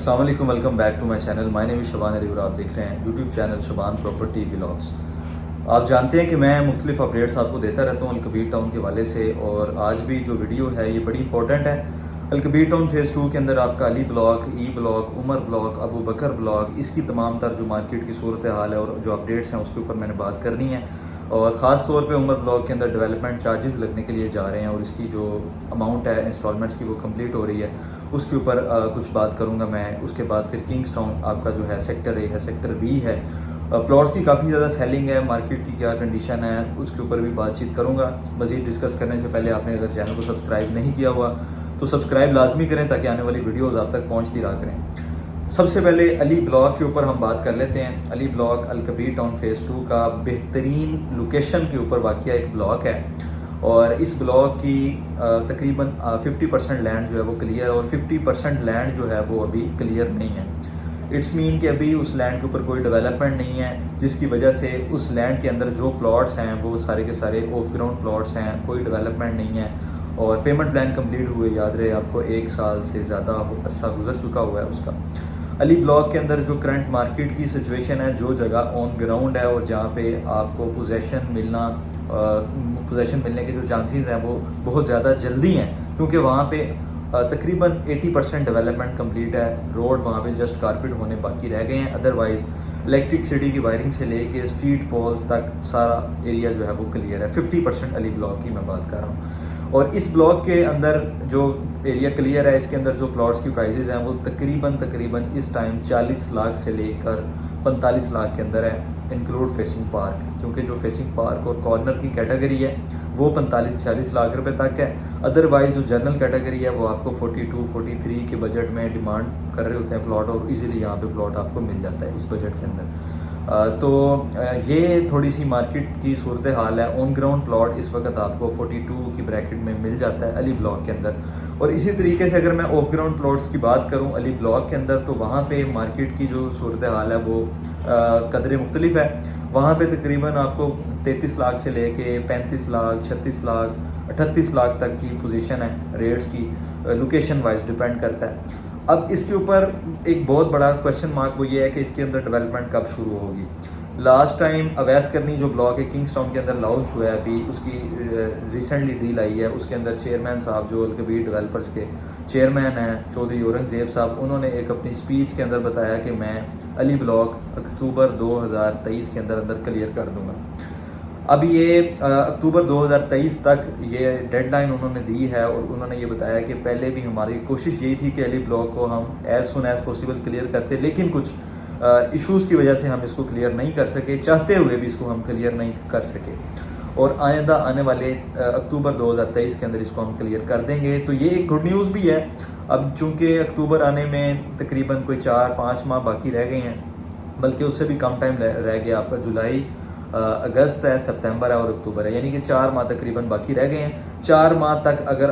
अस्सलाम वालेकुम, welcome back to my channel. My name is Shaban Ali और आप देख रहे हैं YouTube channel Shaban property vlogs. आप जानते हैं कि मैं मुख्तलिफ अपडेट्स आपको देता रहता हूँ अलकबीर टाउन के वाले से, और आज भी जो वीडियो है ये बड़ी इंपॉर्टेंट है। अलकबीर टाउन फ़ेज़ 2 के अंदर आपका Ali block, E block, Umar block, Abu Bakr block, इसकी तमाम तर जो मार्केट की सूरत हाल है और जो अपडेट्स हैं उसके ऊपर मैंने बात करनी है। और ख़ास तौर पे उमर ब्लॉक के अंदर डेवलपमेंट चार्जेस लगने के लिए जा रहे हैं और इसकी जो अमाउंट है इंस्टॉलमेंट्स की वो कंप्लीट हो रही है, उसके ऊपर कुछ बात करूंगा मैं। उसके बाद फिर किंग्स टाउन आपका जो है सेक्टर ए है, सेक्टर बी है, प्लॉट्स की काफ़ी ज़्यादा सेलिंग है, मार्केट की क्या कंडीशन है उसके ऊपर भी बातचीत करूँगा। मज़ीद डिस्कस करने से पहले आपने अगर चैनल को सब्सक्राइब नहीं किया हुआ तो सब्सक्राइब लाजमी करें ताकि आने वाली वीडियोज़ आप तक पहुँचती रहा करें। सबसे पहले अली ब्लॉक के ऊपर हम बात कर लेते हैं। Ali block Al Kabir town phase 2 का बेहतरीन लोकेशन के ऊपर वाक़या एक ब्लॉक है, और इस ब्लॉक की तकरीबन 50% लैंड जो है वो क्लियर है और 50% लैंड जो है वो अभी क्लियर नहीं है। इट्स मीन कि अभी उस लैंड के ऊपर कोई डेवलपमेंट नहीं है, जिसकी वजह से उस लैंड के अंदर जो प्लॉट्स हैं वो सारे के सारे ऑफ ग्राउंड प्लॉट्स हैं, कोई डेवलपमेंट नहीं है। और पेमेंट प्लान कंप्लीट हुए, याद रहे आपको, 1 साल से ज़्यादा अरसा गुजर चुका हुआ है उसका। अली ब्लॉक के अंदर जो करंट मार्केट की सिचुएशन है, जो जगह ऑन ग्राउंड है और जहाँ पे आपको पोजेसन मिलने के जो चांसेस हैं वो बहुत ज़्यादा जल्दी हैं, क्योंकि वहाँ पे तकरीबन 80% डेवलपमेंट कंप्लीट है। रोड वहाँ पे जस्ट कारपेट होने बाकी रह गए हैं, अदरवाइज़ इलेक्ट्रिसिटी की वायरिंग से लेके स्ट्रीट पोल्स तक सारा एरिया जो है वो क्लियर है। 50% अली ब्लॉक की मैं बात कर रहा हूँ। और इस ब्लॉक के अंदर जो एरिया क्लियर है, इसके अंदर जो प्लॉट्स की प्राइसेस हैं वो तकरीबन इस टाइम 40 लाख से लेकर 45 लाख के अंदर है, इंक्लूड फेसिंग पार्क, क्योंकि जो फेसिंग पार्क और कॉर्नर की कैटेगरी है वो 45-40 लाख रुपए तक है। अदरवाइज़ जो जनरल कैटेगरी है वो आपको 42-43 के बजट में डिमांड कर रहे होते हैं प्लॉट, और इजीली यहाँ पे प्लॉट आपको मिल जाता है इस बजट के अंदर। तो ये थोड़ी सी मार्केट की सूरत हाल है। ऑन ग्राउंड प्लॉट इस वक्त आपको 42 की ब्रैकेट में मिल जाता है अली ब्लॉक के अंदर। और इसी तरीके से अगर मैं ऑफ ग्राउंड प्लॉट्स की बात करूं अली ब्लॉक के अंदर, तो वहाँ पे मार्केट की जो सूरत हाल है वो कदरे मुख्तलिफ है। वहाँ पे तकरीबन आपको 33 लाख से लेके 35 लाख, 36 लाख, 38 लाख तक की पोजीशन है। रेट्स की लोकेशन वाइज डिपेंड करता है। अब इसके ऊपर एक बहुत बड़ा क्वेश्चन मार्क वो ये है कि इसके अंदर डेवलपमेंट कब शुरू होगी। लास्ट टाइम अवैस करनी जो ब्लॉक है किंग्स टाउन के अंदर लॉन्च हुआ है, अभी उसकी रिसेंटली डील आई है। उसके अंदर चेयरमैन साहब जो अलकबीर डेवलपर्स के चेयरमैन हैं चौधरी औरंगज़ेब साहब, उन्होंने एक अपनी स्पीच के अंदर बताया कि मैं अली ब्लॉक अक्टूबर 2023 के अंदर अंदर क्लियर कर दूँगा। अब ये अक्टूबर 2023 तक ये डेडलाइन उन्होंने दी है, और उन्होंने ये बताया कि पहले भी हमारी कोशिश यही थी कि अली ब्लॉक को हम as soon as possible clear करते, लेकिन कुछ इश्यूज़ की वजह से हम इसको क्लियर नहीं कर सके, चाहते हुए भी इसको हम क्लियर नहीं कर सके। और आइंदा आने वाले अक्टूबर 2023 के अंदर इसको हम क्लियर कर देंगे। तो ये एक गुड न्यूज़ भी है। अब चूँकि अक्टूबर आने में तकरीबन कोई 4-5 माह बाकी रह गए हैं, बल्कि उससे भी कम टाइम रह गया। आपका जुलाई, अगस्त है, सितंबर है और अक्टूबर है, यानी कि 4 माह तकरीबन बाकी रह गए हैं। 4 माह तक अगर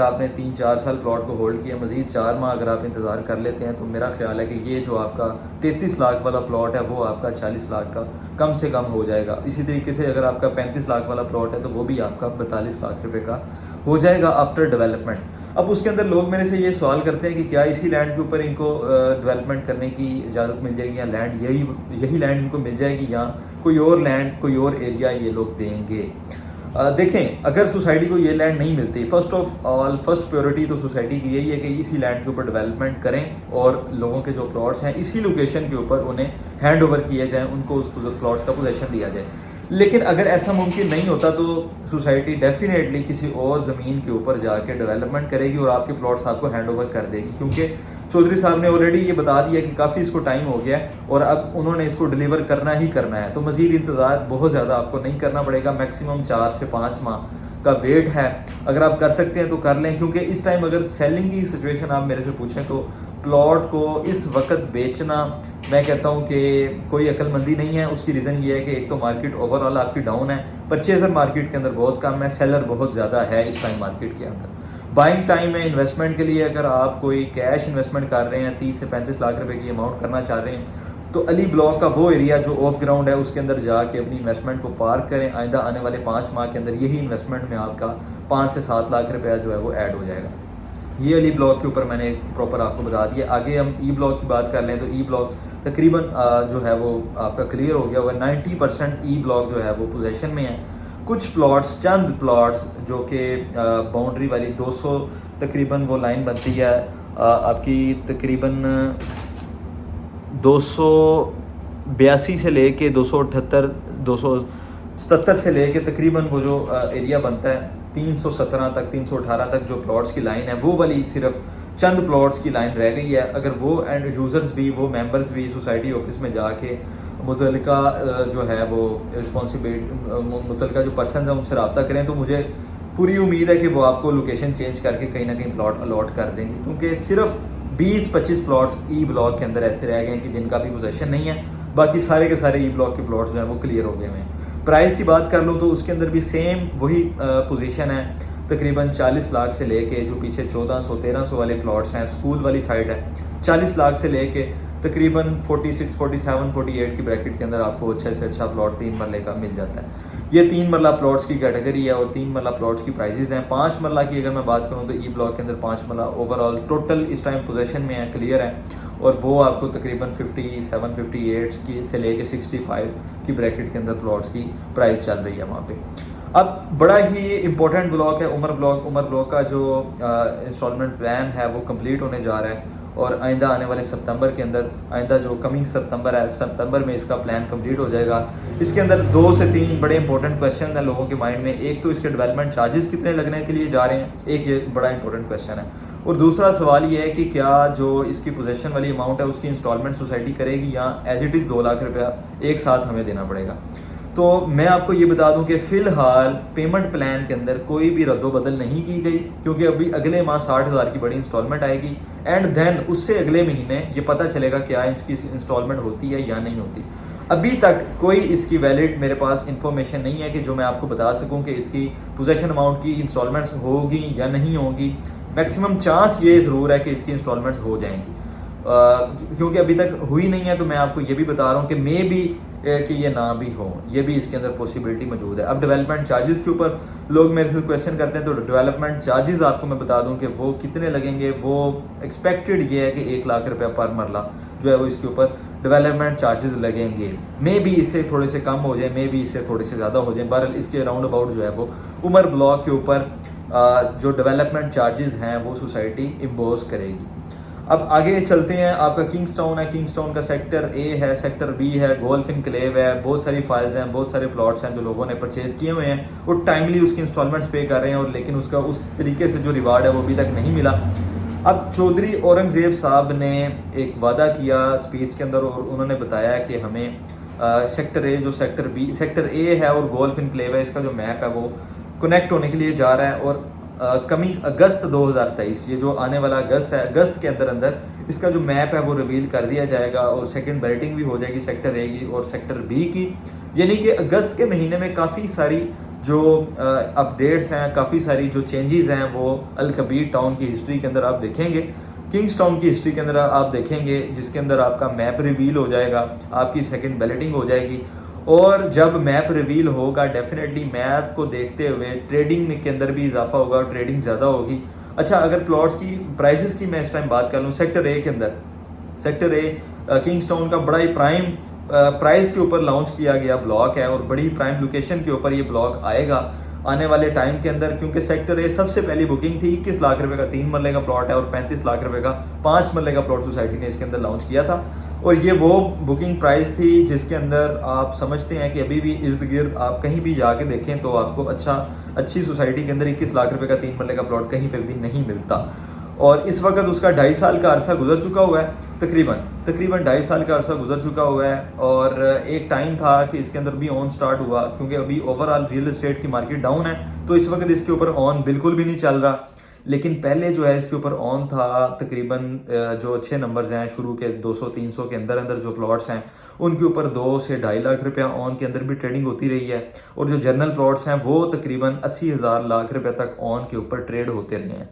आपने 3-4 साल प्लॉट को होल्ड किया, मज़ीद 4 माह अगर आप इंतज़ार कर लेते हैं, तो मेरा ख्याल है कि ये जो आपका 33 लाख वाला प्लॉट है वो आपका 40 लाख का कम से कम हो जाएगा। इसी तरीके से अगर आपका 35 लाख वाला प्लॉट है तो वो भी आपका 42 लाख रुपए का हो जाएगा आफ्टर डेवलपमेंट। अब उसके अंदर लोग मेरे से ये सवाल करते हैं कि क्या इसी लैंड के ऊपर इनको डेवलपमेंट करने की इजाज़त मिल जाएगी, या लैंड यही लैंड इनको मिल जाएगी, या कोई और लैंड, कोई और एरिया ये लोग देंगे। देखें, अगर सोसाइटी को ये लैंड नहीं मिलती, first of all first priority तो सोसाइटी की यही है कि इसी लैंड के ऊपर डेवलपमेंट करें और लोगों के जो प्लॉट्स हैं इसी लोकेशन के ऊपर उन्हें हैंड ओवर किए जाएँ, उनको उस प्लॉट्स का पोजेसन दिया जाए। लेकिन अगर ऐसा मुमकिन नहीं होता तो सोसाइटी डेफिनेटली किसी और ज़मीन के ऊपर जाके डेवलपमेंट करेगी और आपके प्लॉट्स आपको हैंड ओवर कर देगी, क्योंकि चौधरी साहब ने ऑलरेडी ये बता दिया कि काफ़ी इसको टाइम हो गया है और अब उन्होंने इसको डिलीवर करना ही करना है। तो मज़ीद इंतज़ार बहुत ज़्यादा आपको नहीं करना पड़ेगा, मैक्सिमम 4 से 5 माह का वेट है। अगर आप कर सकते हैं तो कर लें, क्योंकि इस टाइम अगर सेलिंग की सिचुएशन आप मेरे से पूछें तो प्लॉट को इस वक्त बेचना मैं कहता हूं कि कोई अक्लमंदी नहीं है। उसकी रीज़न ये है कि एक तो मार्केट ओवरऑल आपकी डाउन है, परचेजर मार्केट के अंदर बहुत कम है, सेलर बहुत ज़्यादा है इस टाइम मार्केट के अंदर। बाइंग टाइम है इन्वेस्टमेंट के लिए। अगर आप कोई कैश इन्वेस्टमेंट कर रहे हैं, 30 से 35 लाख रुपए की अमाउंट करना चाह रहे हैं, तो अली ब्लॉक का वो एरिया जो ऑफ ग्राउंड है उसके अंदर जाके अपनी इन्वेस्टमेंट को पार्क करें। आइंदा आने वाले 5 माह के अंदर यही इन्वेस्टमेंट में आपका 5 से 7 लाख रुपया जो है वो ऐड हो जाएगा। ये वाली ब्लॉक के ऊपर मैंने प्रॉपर आपको बता दिया। आगे हम ई ब्लॉक की बात कर लें तो ई ब्लॉक तकरीबन जो है वो आपका क्लियर हो गया हुआ है। 90% ई ब्लॉक जो है वो पोजेशन में है। कुछ प्लॉट्स, चंद प्लॉट्स जो कि बाउंड्री वाली 200 तकरीबन वो लाइन बनती है आपकी तकरीबन 282 से लेके 278 277 से लेके तकरीबन वो जो एरिया बनता है 317 तक 318 तक जो प्लॉट्स की लाइन है, वो वाली सिर्फ चंद प्लॉट्स की लाइन रह गई है। अगर वो एंड यूज़र्स भी, वो मेंबर्स भी सोसाइटी ऑफिस में जाके मुतलका जो है वो मुतलका जो पर्सन है उनसे रब्ता करें, तो मुझे पूरी उम्मीद है कि वो आपको लोकेशन चेंज करके कहीं ना कहीं प्लॉट अलॉट कर देंगे, क्योंकि सिर्फ 20-25 प्लॉट्स ई ब्लॉक के अंदर ऐसे रह गए हैं कि जिनका भी पोजेसन नहीं है। बाकी सारे के सारे ई ब्लॉक के प्लॉट्स जो हैं वो क्लियर हो गए हैं। प्राइस की बात कर लूँ तो उसके अंदर भी सेम वही पोजीशन है, तकरीबन 40 लाख से लेके जो पीछे 1400-1300 वाले प्लॉट्स हैं, स्कूल वाली साइड है, 40 लाख से लेके तकरीबन 46, 47, 48 की ब्रैकेट के अंदर आपको अच्छे से अच्छा प्लॉट 3 मरले का मिल जाता है। ये 3 मरला प्लॉट्स की कैटेगरी है और 3 मरला प्लॉट्स की प्राइजेज हैं। 5 मरला की अगर मैं बात करूँ तो ई ब्लॉक के अंदर 5 मरला ओवरऑल टोटल इस टाइम पोजेशन में है, क्लियर है, और वो आपको तकरीबन 57, 58 की से लेके 65 की ब्रैकेट के अंदर प्लॉट्स की प्राइस चल रही है वहाँ पे। अब बड़ा ही इंपॉर्टेंट ब्लॉक है उमर ब्लॉक का जो इंस्टॉलमेंट प्लान है वो कंप्लीट होने जा रहा है और आइंदा आने वाले सितंबर के अंदर, आइंदा जो कमिंग सितंबर है, सितंबर में इसका प्लान कंप्लीट हो जाएगा। इसके अंदर 2 से 3 बड़े इंपॉर्टेंट क्वेश्चन हैं लोगों के माइंड में। एक तो इसके डेवलपमेंट चार्जेस कितने लगने के लिए जा रहे हैं, एक ये बड़ा इंपॉर्टेंट क्वेश्चन है, और दूसरा सवाल ये है कि क्या जो इसकी पोजेसन वाली अमाउंट है उसकी इंस्टॉलमेंट सोसाइटी करेगी या एज इट इज़ 2 लाख रुपया एक साथ हमें देना पड़ेगा। तो मैं आपको ये बता दूं कि फ़िलहाल पेमेंट प्लान के अंदर कोई भी रद्दोबदल नहीं की गई, क्योंकि अभी अगले माह 60,000 की बड़ी इंस्टॉलमेंट आएगी एंड देन उससे अगले महीने ये पता चलेगा क्या इसकी इंस्टॉलमेंट होती है या नहीं होती। अभी तक कोई इसकी वैलिड मेरे पास इंफॉर्मेशन नहीं है कि जो मैं आपको बता सकूं कि इसकी पोजेसन अमाउंट की इंस्टॉलमेंट्स होगी या नहीं होगी। मैक्सिमम चांस ये ज़रूर है कि इसकी इंस्टॉलमेंट्स हो जाएंगी, क्योंकि अभी तक हुई नहीं है। तो मैं आपको ये भी बता रहा हूँ कि मे बी कि ये ना भी हो, ये भी इसके अंदर पॉसिबिलिटी मौजूद है। अब डेवलपमेंट चार्जेस के ऊपर लोग मेरे से क्वेश्चन करते हैं, तो डेवलपमेंट चार्जेस आपको मैं बता दूं कि वो कितने लगेंगे। वो एक्सपेक्टेड ये है कि 1 लाख रुपया पर मरला जो है वो इसके ऊपर डेवलपमेंट चार्जेस लगेंगे। मे बी इससे थोड़े से कम हो जाए, मे बी इससे थोड़े से ज़्यादा हो जाए। बहरहाल इसके अराउंड अबाउट जो है वो उमर ब्लॉक के ऊपर जो डेवलपमेंट चार्जेस हैं वो सोसाइटी इम्पोज करेगी। अब आगे चलते हैं। आपका किंग्सटाउन है, किंग्सटाउन का सेक्टर ए है, सेक्टर बी है, गोल्फ इनक्लेव है, बहुत सारी फाइल्स हैं, बहुत सारे प्लॉट्स हैं जो लोगों ने परचेज़ किए हुए हैं और टाइमली उसकी इंस्टॉलमेंट्स पे कर रहे हैं, और लेकिन उसका उस तरीके से जो रिवार्ड है वो अभी तक नहीं मिला। अब चौधरी औरंगज़ेब साहब ने एक वादा किया स्पीच के अंदर और उन्होंने बताया कि हमें सेक्टर ए, जो सेक्टर ए है और गोल्फ इनक्लेव है, इसका जो मैप है वो कनेक्ट होने के लिए जा रहा है और कमिंग अगस्त 2023, ये जो आने वाला अगस्त है, अगस्त के अंदर इसका जो मैप है वो रिवील कर दिया जाएगा और सेकंड बैलेटिंग भी हो जाएगी सेक्टर ए की और सेक्टर बी की। यानी कि अगस्त के महीने में काफ़ी सारी जो अपडेट्स हैं, काफ़ी सारी जो चेंजेस हैं वो अल कबीर टाउन की हिस्ट्री के अंदर आप देखेंगे, किंग्स टाउन की हिस्ट्री के अंदर आप देखेंगे, जिसके अंदर आपका मैप रिवील हो जाएगा, आपकी सेकंड बैलेटिंग हो जाएगी। और जब मैप रिवील होगा डेफिनेटली मैप को देखते हुए ट्रेडिंग के अंदर भी इजाफा होगा और ट्रेडिंग ज़्यादा होगी। अच्छा, अगर प्लॉट्स की प्राइसेस की मैं इस टाइम बात कर लूँ, सेक्टर ए के अंदर, सेक्टर ए किंग्स टाउन का बड़ा ही प्राइम प्राइस के ऊपर लॉन्च किया गया ब्लॉक है और बड़ी प्राइम लोकेशन के ऊपर ये ब्लॉक आएगा आने वाले टाइम के अंदर, क्योंकि सेक्टर ए सबसे पहली बुकिंग थी 21 लाख रुपए का 3 मरले का प्लॉट है और 35 लाख रुपए का 5 मरले का प्लॉट सोसाइटी ने इसके अंदर लॉन्च किया था। और ये वो बुकिंग प्राइस थी जिसके अंदर आप समझते हैं कि अभी भी इर्द गिर्द आप कहीं भी जाके देखें तो आपको अच्छी सोसाइटी के अंदर 21 लाख रुपए का 3 मरले का प्लॉट कहीं पर भी नहीं मिलता। और इस वक्त उसका 2.5 साल का अरसा गुजर चुका हुआ है, तकरीबन 2.5 साल का अरसा गुजर चुका हुआ है। और एक टाइम था कि इसके अंदर भी ऑन स्टार्ट हुआ, क्योंकि अभी ओवरऑल रियल एस्टेट की मार्केट डाउन है तो इस वक्त इसके ऊपर ऑन बिल्कुल भी नहीं चल रहा। लेकिन पहले जो है इसके ऊपर ऑन था, तकरीबन जो अच्छे नंबर्स हैं शुरू के 200-300 के अंदर जो प्लॉट्स हैं उनके ऊपर 2 से 2.5 लाख रुपया ऑन के अंदर भी ट्रेडिंग होती रही है। और जो जनरल प्लॉट्स हैं वो तकरीबन 80,000 लाख रुपये तक ऑन के ऊपर ट्रेड होते रहे हैं।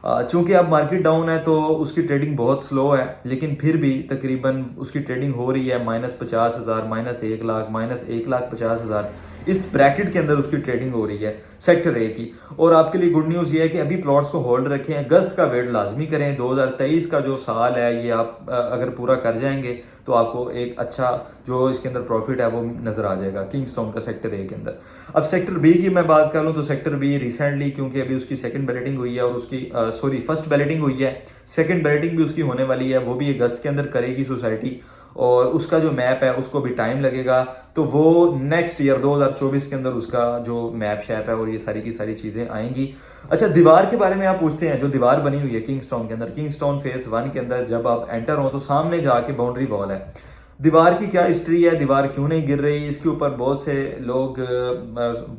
चूँकि अब मार्केट डाउन है तो उसकी ट्रेडिंग बहुत स्लो है, लेकिन फिर भी तकरीबन उसकी ट्रेडिंग हो रही है -50,000, -1 लाख, -1,50,000 इस ब्रैकेट के अंदर उसकी ट्रेडिंग हो रही है सेक्टर ए की। और आपके लिए गुड न्यूज़ ये है कि अभी प्लॉट्स को होल्ड रखें, अगस्त का वेट लाजमी करें। 2023 का जो साल है ये आप अगर पूरा कर जाएंगे तो आपको एक अच्छा जो इसके अंदर प्रॉफिट है वो नज़र आ जाएगा किंगस्टोन का सेक्टर ए के अंदर। अब सेक्टर बी की मैं बात कर लूँ तो सेक्टर बी रिसेंटली, क्योंकि अभी उसकी सेकंड बैलेटिंग हुई है और उसकी फर्स्ट बैलेटिंग हुई है, सेकंड बैलेटिंग भी उसकी होने वाली है, वो भी अगस्त के अंदर करेगी सोसाइटी। और उसका जो मैप है उसको भी टाइम लगेगा, तो वो नेक्स्ट ईयर 2024 के अंदर उसका जो मैप शैप है और ये सारी की सारी चीज़ें आएंगी। अच्छा, दीवार के बारे में आप पूछते हैं, जो दीवार बनी हुई है किंगस्टोन के अंदर, किंगस्टोन फेज 1 के अंदर जब आप एंटर हो तो सामने जाके बाउंड्री वॉल है। दीवार की क्या हिस्ट्री है, दीवार क्यों नहीं गिर रही, इसके ऊपर बहुत से लोग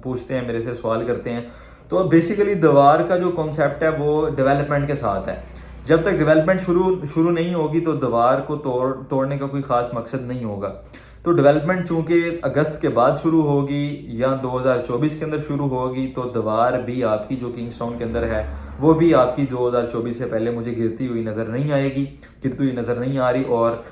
पूछते हैं, मेरे से सवाल करते हैं। तो बेसिकली दीवार का जो कॉन्सेप्ट है वो डेवलपमेंट के साथ है। जब तक डेवलपमेंट शुरू नहीं होगी तो दीवार को तोड़ने का कोई ख़ास मकसद नहीं होगा। तो डेवलपमेंट चूँकि अगस्त के बाद शुरू होगी या 2024 के अंदर शुरू होगी, तो दीवार भी आपकी जो किंगस्टोन के अंदर है वो भी आपकी 2024 से पहले मुझे गिरती हुई नज़र नहीं आएगी, गिरती हुई नज़र नहीं आ रही। और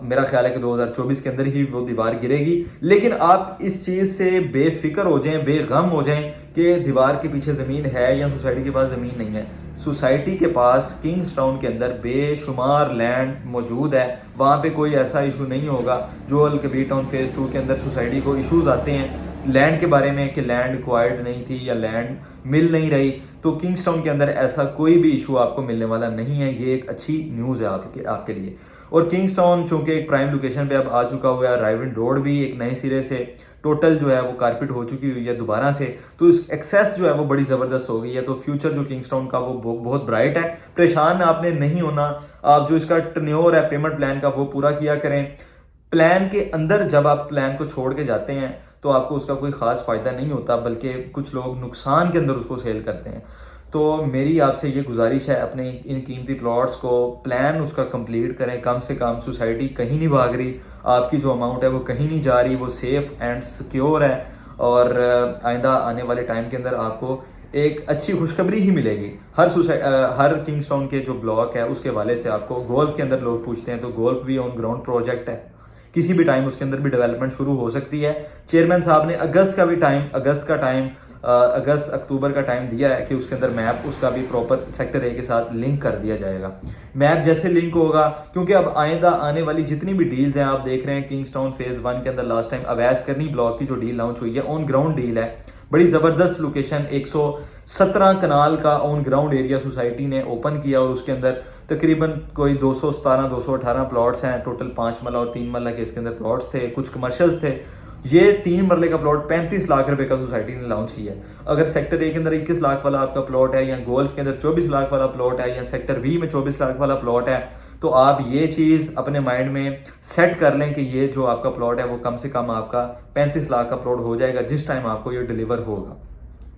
मेरा ख्याल है कि 2024 के अंदर ही वो दीवार गिरेगी। लेकिन आप इस चीज़ से बेफिक्र हो जाएं, बेगम हो जाएं कि दीवार के पीछे ज़मीन है या सोसाइटी के पास ज़मीन नहीं है। सोसाइटी के पास किंग्सटाउन के अंदर बेशुमार लैंड मौजूद है, वहाँ पे कोई ऐसा इशू नहीं होगा जो अल-कबीर टाउन फेज़ 2 के अंदर सोसाइटी को इश्यूज आते हैं लैंड के बारे में कि लैंड एक्वायर्ड नहीं थी या लैंड मिल नहीं रही। तो किंग्सटाउन के अंदर ऐसा कोई भी इशू आपको मिलने वाला नहीं है। ये एक अच्छी न्यूज़ है आपके लिए। और किंग्सटाउन चूँकि एक प्राइम लोकेशन पे अब आ चुका हुआ है, राइविन रोड भी एक नए सिरे से टोटल जो है वो कारपेट हो चुकी हुई है दोबारा से, तो इस एक्सेस जो है वो बड़ी ज़बरदस्त हो गई है। तो फ्यूचर जो किंग्सटाउन का वो बहुत ब्राइट है। परेशान आपने नहीं होना, आप जो इसका टर्न्योर है पेमेंट प्लान का वो पूरा किया करें। प्लान के अंदर जब आप प्लान को छोड़ के जाते हैं तो आपको उसका कोई ख़ास फ़ायदा नहीं होता, बल्कि कुछ लोग नुकसान के अंदर उसको सेल करते हैं। तो मेरी आपसे ये गुजारिश है, अपने इन कीमती प्लॉट्स को प्लान उसका कंप्लीट करें। कम से कम सोसाइटी कहीं नहीं भाग रही, आपकी जो अमाउंट है वो कहीं नहीं जा रही, वो सेफ़ एंड सिक्योर है। और आइंदा आने वाले टाइम के अंदर आपको एक अच्छी खुशखबरी ही मिलेगी। हर किंग्सटाउन के जो ब्लॉक है उसके वाले से आपको गोल्फ के अंदर लोग पूछते हैं, तो गोल्फ भी ऑन ग्राउंड प्रोजेक्ट है, किसी भी टाइम उसके अंदर भी डेवलपमेंट शुरू हो सकती है। चेयरमैन साहब ने अगस्त अक्टूबर का टाइम दिया है कि उसके अंदर मैप उसका भी प्रॉपर सेक्टर ए के साथ लिंक कर दिया जाएगा। मैप जैसे लिंक होगा, क्योंकि अब आइंदा आने वाली जितनी भी डील्स हैं, आप देख रहे हैं किंग्सटाउन फेज़ 1 के अंदर लास्ट टाइम अवैस करनी ब्लॉक की जो डील लॉन्च हुई है, ऑन ग्राउंड डील है, बड़ी ज़बरदस्त लोकेशन, 117 कनाल का ऑन ग्राउंड एरिया सोसाइटी ने ओपन किया और उसके अंदर तकरीबन कोई 217-218 प्लॉट्स हैं। टोटल 5 मरला और 3 मरला के इसके अंदर प्लॉट्स थे, कुछ कमर्शियल्स थे। ये 3 मरले का प्लॉट 35 लाख रुपए का सोसाइटी ने लॉन्च किया है। अगर सेक्टर ए के अंदर 21 लाख वाला आपका प्लॉट है, या गोल्फ के अंदर 24 लाख वाला प्लॉट है, या सेक्टर बी में 24 लाख वाला प्लॉट है, तो आप ये चीज़ अपने माइंड में सेट कर लें कि ये जो आपका प्लॉट है वो कम से कम आपका 35 लाख का प्लॉट हो जाएगा जिस टाइम आपको ये डिलीवर होगा।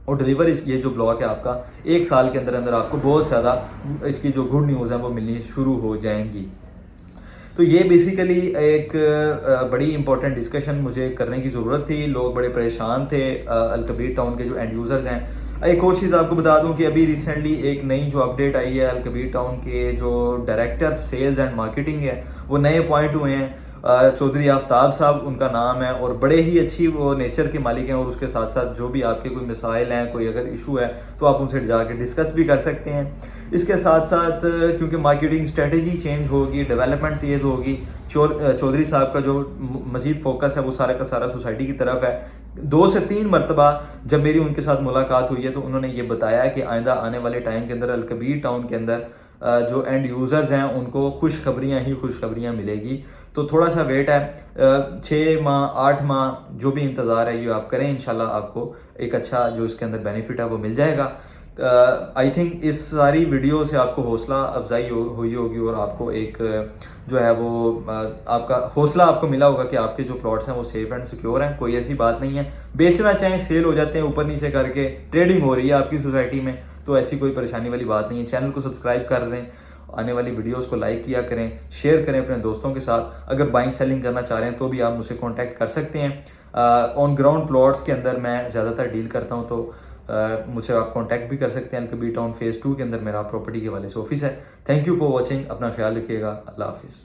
और डिलीवर ये जो ब्लॉक है आपका 1 साल के अंदर अंदर आपको बहुत ज़्यादा इसकी जो गुड न्यूज़ है वो मिलनी शुरू हो जाएंगी। तो ये बेसिकली एक बड़ी इंपॉर्टेंट डिस्कशन मुझे करने की ज़रूरत थी। लोग बड़े परेशान थे अल-कबीर टाउन के जो एंड यूज़र्स हैं। एक और चीज़ आपको बता दूं कि अभी रिसेंटली एक नई जो अपडेट आई है, अल-कबीर टाउन के जो डायरेक्टर सेल्स एंड मार्केटिंग है वो नए अपॉइंट हुए हैं। चौधरी आफ्ताब साहब उनका नाम है, और बड़े ही अच्छी वो नेचर के मालिक हैं। और उसके साथ साथ जो भी आपके कोई मिसाइल हैं, कोई अगर इशू है तो आप उनसे जाके डिस्कस भी कर सकते हैं। इसके साथ साथ क्योंकि मार्केटिंग स्ट्रेटजी चेंज होगी, डेवलपमेंट तेज़ होगी, चौधरी साहब का जो मज़ीद फोकस है वो सारा का सारा सोसाइटी की तरफ है। 2 से 3 मरतबा जब मेरी उनके साथ मुलाकात हुई है तो उन्होंने ये बताया कि आइंदा आने वाले टाइम के अंदर अल-कबीर टाउन के अंदर जो एंड यूज़र्स हैं उनको खुशखबरियाँ मिलेगी। तो थोड़ा सा वेट है, 6 माह 8 माह जो भी इंतज़ार है ये आप करें, इंशाल्लाह आपको एक अच्छा जो इसके अंदर बेनिफिट है वो मिल जाएगा। आई थिंक इस सारी वीडियो से आपको हौसला अफजाई हुई होगी और आपको एक जो है वो आपका हौसला आपको मिला होगा कि आपके जो प्लॉट्स हैं वो सेफ एंड सिक्योर हैं। कोई ऐसी बात नहीं है, बेचना चाहें सेल हो जाते हैं ऊपर नीचे करके, ट्रेडिंग हो रही है आपकी सोसाइटी में, तो ऐसी कोई परेशानी वाली बात नहीं है। चैनल को सब्सक्राइब कर दें, आने वाली वीडियोस को लाइक किया करें, शेयर करें अपने दोस्तों के साथ। अगर बाइंग सेलिंग करना चाह रहे हैं तो भी आप मुझसे कांटेक्ट कर सकते हैं। ऑन ग्राउंड प्लॉट्स के अंदर मैं ज़्यादातर डील करता हूं, तो मुझसे आप कांटेक्ट भी कर सकते हैं। कबीर टाउन फेज़ 2 के अंदर मेरा प्रॉपर्टी के वाले से ऑफिस है। थैंक यू फॉर वॉचिंग, अपना ख्याल रखिएगा, अल्लाह हाफिज़।